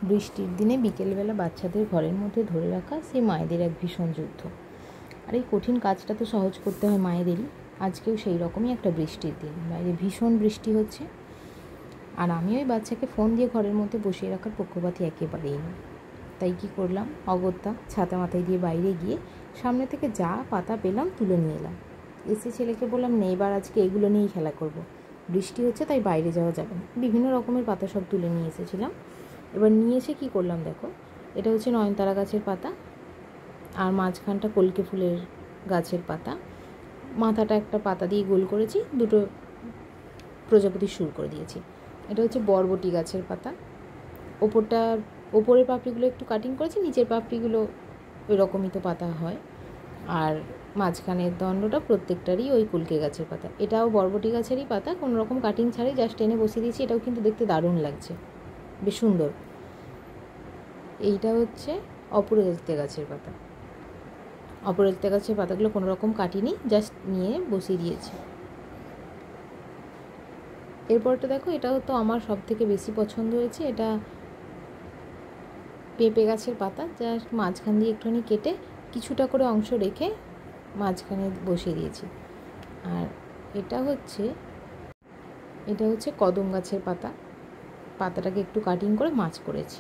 বৃষ্টির দিনে বিকেলবেলা বাচ্চাদের ঘরের মধ্যে ধরে রাখা সেই মায়েদের এক ভীষণ যুদ্ধ। আর এই কঠিন কাজটা তো সহজ করতে হয় মায়েদেরই। আজকেও সেই রকমই একটা বৃষ্টির দিন, বাইরে ভীষণ বৃষ্টি হচ্ছে। আর আমি ওই বাচ্চাকে ফোন দিয়ে ঘরের মধ্যে বসিয়ে রাখার পক্ষপাতী একেবারেই না। তাই কি করলাম, অগত্যা ছাতা মাথায় দিয়ে বাইরে গিয়ে সামনে থেকে যা পাতা পেলাম তুলে নিয়ে এলাম। এসে ছেলেকে বললাম, নে এবার আজকে এগুলো নিয়েই খেলা করব। বৃষ্টি হচ্ছে তাই বাইরে যাওয়া যাবে না। বিভিন্ন রকমের পাতা সব তুলে নিয়ে এসেছিলাম। এবার নিয়ে এসে কী করলাম দেখো, এটা হচ্ছে নয়নতারা গাছের পাতা, আর মাঝখানটা কলকে ফুলের গাছের পাতা, মাথাটা একটা পাতা দিয়ে গোল করেছি, দুটো প্রজাপতির সুর করে দিয়েছি। এটা হচ্ছে বরবটি গাছের পাতা, ওপরের পাপড়িগুলো একটু কাটিং করেছি, নিচের পাপড়িগুলো ওই রকমই তো পাতা হয়। আর মাঝখানের দণ্ডটা প্রত্যেকটারই ওই কলকে গাছের পাতা। এটাও বরবটি গাছেরই পাতা, কোনো রকম কাটিং ছাড়াই জাস্ট টেনে বসিয়ে দিয়েছি। এটাও কিন্তু দেখতে দারুণ লাগছে, বেশ সুন্দর। এইটা হচ্ছে অপরাজিতা গাছের পাতা। অপরাজিতা গাছের পাতাগুলো কোনো রকম কাটিনি, জাস্ট নিয়ে বসিয়ে দিয়েছি। এরপরটা দেখো, এটা তো আমার সব থেকে বেশি পছন্দ হয়েছে। এটা পেঁপে গাছের পাতা, জাস্ট মাঝখান দিয়ে একটুখানি কেটে কিছুটা করে অংশ রেখে মাঝখানে বসিয়ে দিয়েছি। আর এটা হচ্ছে কদম গাছের পাতা, পাতাটাকে একটু কাটিং করে মাছ করেছি।